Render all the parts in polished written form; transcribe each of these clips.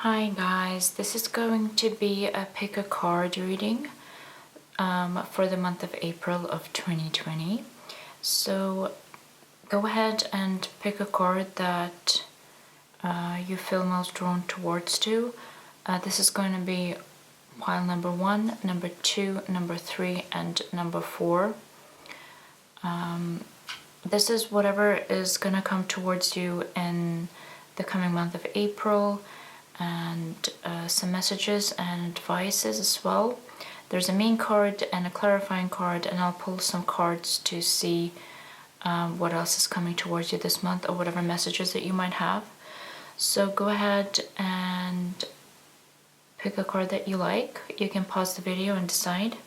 Hi guys, this is going to be a pick a card reading for the month of April of 2020. So go ahead and pick a card that you feel most drawn towards to. This is going to be pile number 1, number 2, number 3, and number 4. This is whatever is going to come towards you in the coming month of April, and some messages and advices as well. There's a main card and a clarifying card, and I'll pull some cards to see what else is coming towards you this month, or whatever messages that you might have. So go ahead and pick a card that you like. You can pause the video and decide.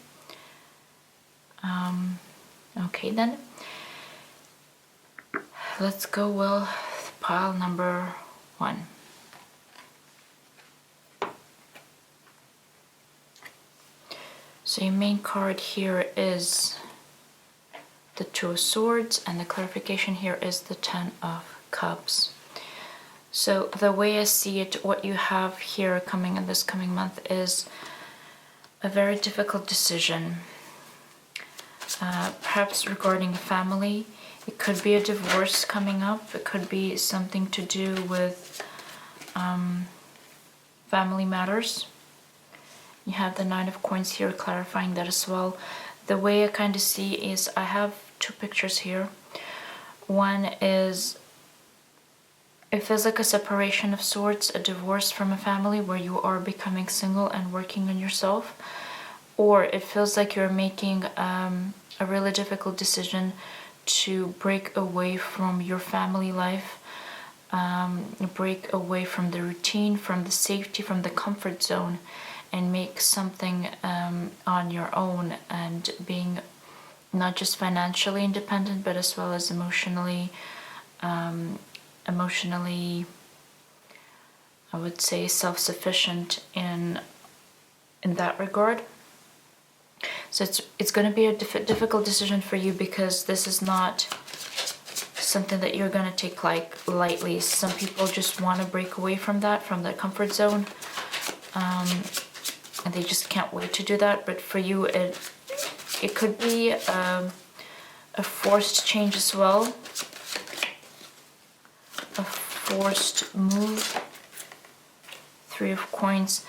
Okay then, let's go with pile number 1. So your main card here is the 2 of Swords, and the clarification here is the 10 of Cups. So the way I see it, what you have here coming in this coming month is a very difficult decision. Perhaps regarding a family. It could be a divorce coming up. It could be something to do with family matters. You have the 9 of Coins here, clarifying that as well. The way I kind of see is, I have 2 pictures here. One is, it feels like a separation of sorts, a divorce from a family where you are becoming single and working on yourself. Or it feels like you're making a really difficult decision to break away from your family life, break away from the routine, from the safety, from the comfort zone, and make something on your own, and being not just financially independent, but as well as emotionally, I would say self-sufficient in that regard. So it's going to be a difficult decision for you, because this is not something that you're going to take lightly. Some people just want to break away from that comfort zone. And they just can't wait to do that. But for you, it could be a forced change as well, a forced move. 3 of Coins.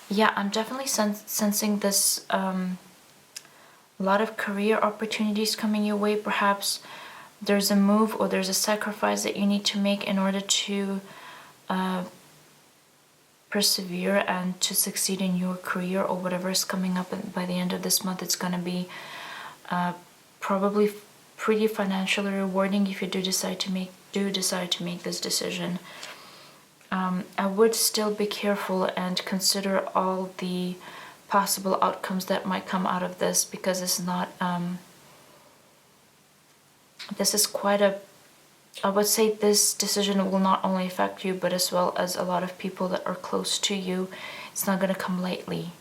Yeah, I'm definitely sensing this. A lot of career opportunities coming your way. Perhaps there's a move or there's a sacrifice that you need to make in order to persevere and to succeed in your career, or whatever is coming up. And by the end of this month, it's going to be probably pretty financially rewarding if you do decide to make this decision. I would still be careful and consider all the possible outcomes that might come out of this, because it's not this is quite a, I would say this decision will not only affect you, but as well as a lot of people that are close to you. It's not going to come lightly.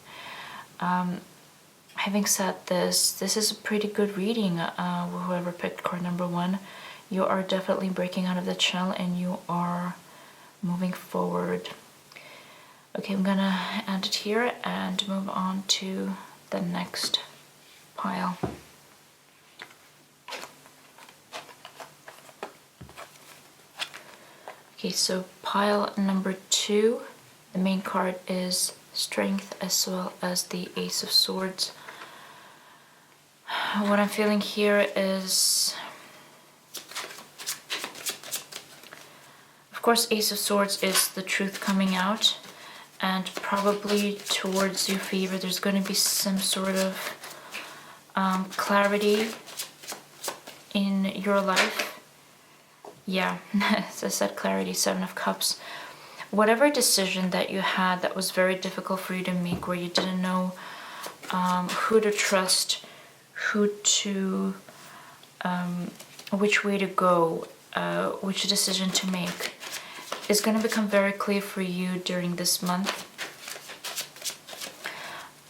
Having said this is a pretty good reading. Whoever picked card number 1, you are definitely breaking out of the shell and you are moving forward. Okay, I'm going to end it here and move on to the next pile. Okay, so pile number 2, the main card is Strength, as well as the Ace of Swords. What I'm feeling here is, of course, Ace of Swords is the truth coming out, and probably towards your favor there's going to be some sort of clarity in your life. Yeah, as I said, clarity, 7 of Cups. Whatever decision that you had that was very difficult for you to make, where you didn't know who to trust, which way to go, which decision to make, is going to become very clear for you during this month.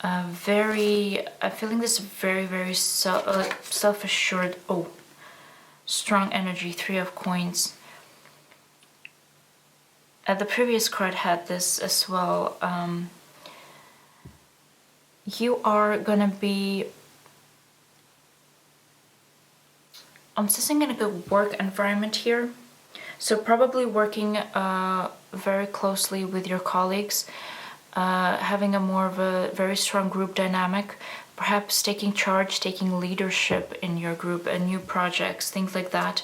I'm feeling this very self-assured. Strong energy, 3 of Coins. the previous card had this as well. You are gonna be, I'm sensing in a good work environment here. So probably working very closely with your colleagues, having a more of a very strong group dynamic, perhaps taking charge, taking leadership in your group and new projects, things like that.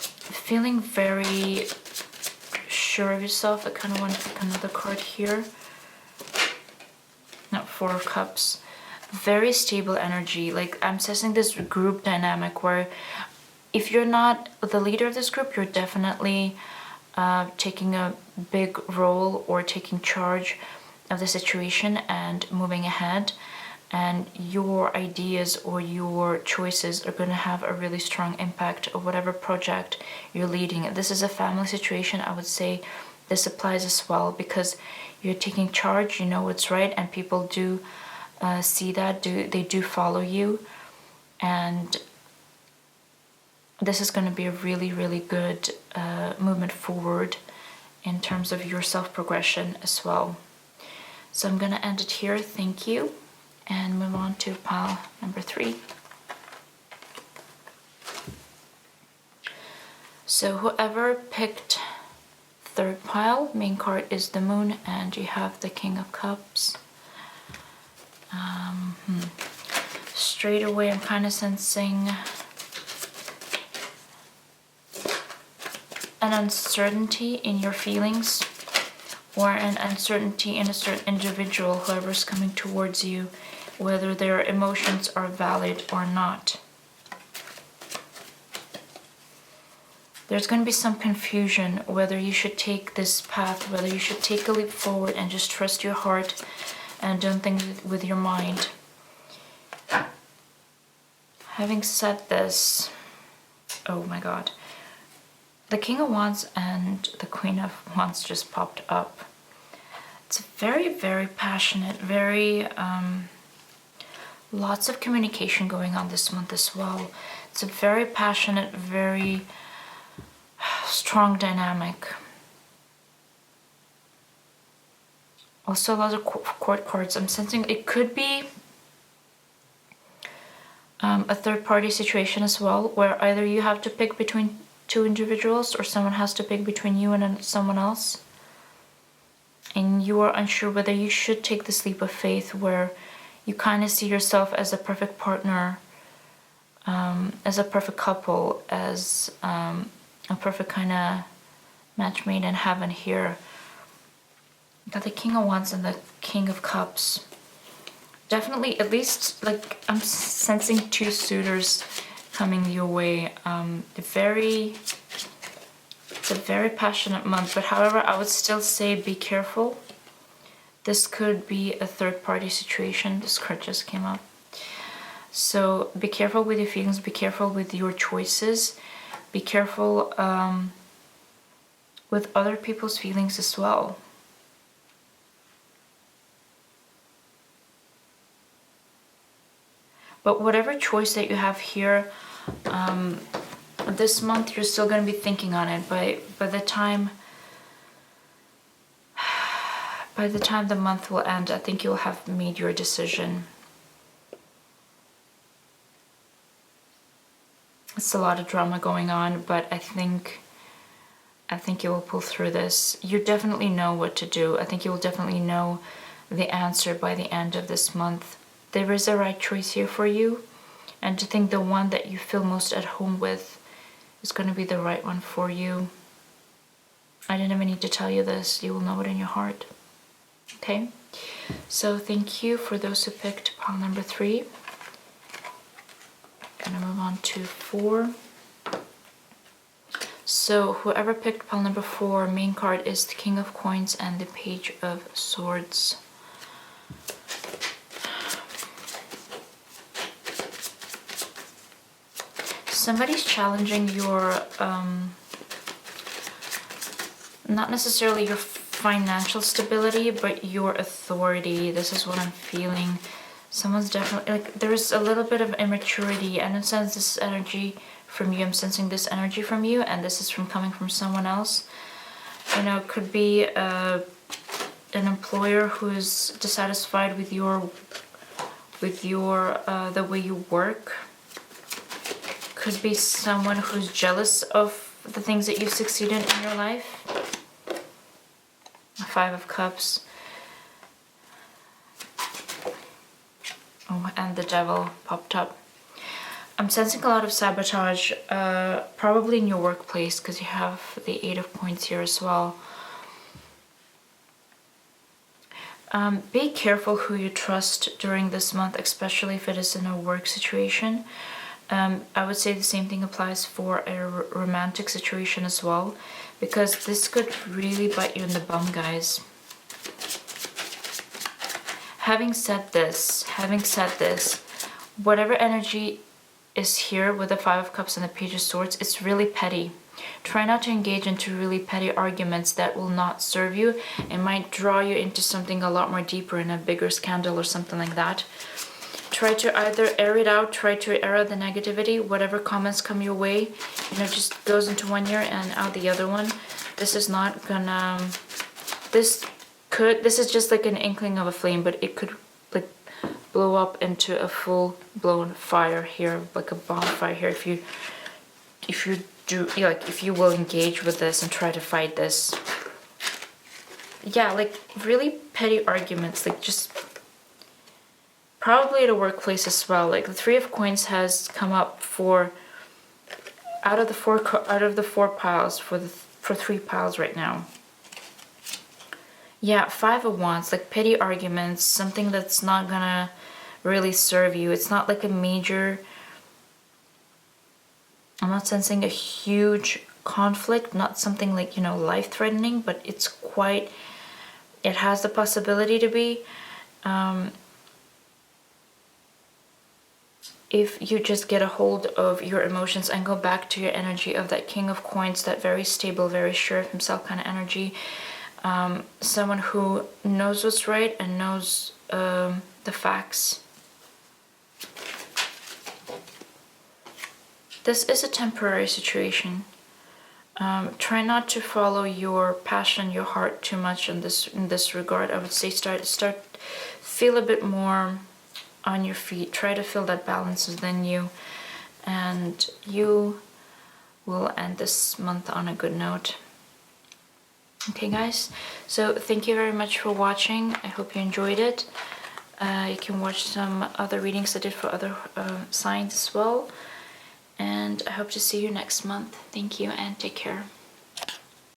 Feeling very sure of yourself. I kind of want to pick another card here. Not Four of Cups. Very stable energy. Like, I'm sensing this group dynamic where if you're not the leader of this group, you're definitely taking a big role or taking charge of the situation and moving ahead. And your ideas or your choices are going to have a really strong impact of whatever project you're leading. If this is a family situation, I would say this applies as well, because you're taking charge, you know what's right, and people do see that, they do follow you. And this is going to be a really, really good movement forward in terms of your self-progression as well. So I'm going to end it here. Thank you. And move on to pile number 3. So whoever picked third pile, main card is the Moon, and you have the King of Cups. Straight away, I'm kind of sensing an uncertainty in your feelings, or an uncertainty in a certain individual, whoever's coming towards you, whether their emotions are valid or not. There's going to be some confusion whether you should take this path, whether you should take a leap forward and just trust your heart and don't think with your mind. Having said this, oh my god, the King of Wands and the Queen of Wands just popped up. It's very, very passionate, very lots of communication going on this month as well. It's a very passionate, very strong dynamic. Also a lot of court cards. I'm sensing it could be a third-party situation as well, where either you have to pick between two individuals or someone has to pick between you and someone else. And you are unsure whether you should take this leap of faith, where you kind of see yourself as a perfect partner, as a perfect couple, as a perfect kind of match made in heaven here. Got the King of Wands and the King of Cups. Definitely, at least, like, I'm sensing two suitors coming your way. It's a very passionate month, but however, I would still say be careful. This could be a third-party situation. This card just came up. So be careful with your feelings, be careful with your choices, be careful with other people's feelings as well. But whatever choice that you have here, this month you're still going to be thinking on it. By the time the month will end, I think you'll have made your decision. It's a lot of drama going on, but I think you will pull through this. You definitely know what to do. I think you will definitely know the answer by the end of this month. There is a right choice here for you, and to think the one that you feel most at home with is going to be the right one for you. I didn't even need to tell you this. You will know it in your heart. Okay? So thank you for those who picked pile number 3. Gonna move on to 4. So whoever picked pile number 4, main card is the King of Coins and the Page of Swords. Somebody's challenging your, not necessarily your financial stability, but your authority. This is what I'm feeling. Someone's definitely, like, there's a little bit of immaturity. I don't sense this energy from you. I'm sensing this energy from you, and this is coming from someone else. You know, it could be an employer who is dissatisfied with the way you work. Could be someone who's jealous of the things that you've succeeded in your life. The 5 of Cups. Oh, and the Devil popped up. I'm sensing a lot of sabotage, probably in your workplace, because you have the 8 of Coins here as well. Be careful who you trust during this month, especially if it is in a work situation. I would say the same thing applies for a romantic situation as well, because this could really bite you in the bum, guys. Having said this, whatever energy is here with the 5 of Cups and the Page of Swords, it's really petty. Try not to engage into really petty arguments that will not serve you. It might draw you into something a lot more deeper, in a bigger scandal or something like that. Try to either air it out, try to air out the negativity, whatever comments come your way, you know, just goes into one ear and out the other one. This is not gonna, this is just like an inkling of a flame, but it could like blow up into a full-blown fire here, like a bonfire here, if you will engage with this and try to fight this. Yeah, like really petty arguments, like just probably at a workplace as well. Like the 3 of Coins has come up for out of the four piles for 3 piles right now. Yeah, 5 of Wands, like petty arguments, something that's not gonna really serve you. It's not like a major, I'm not sensing a huge conflict, not something like, you know, life-threatening, but it's quite, it has the possibility to be. If you just get a hold of your emotions and go back to your energy of that King of Coins, that very stable, very sure of himself kind of energy, someone who knows what's right and knows the facts. This is a temporary situation. Try not to follow your passion, your heart too much in this regard. I would say start feel a bit more on your feet. Try to feel that balance within you, and you will end this month on a good note. Okay, guys, so thank you very much for watching. I hope you enjoyed it. You can watch some other readings I did for other signs as well. And I hope to see you next month. Thank you and take care.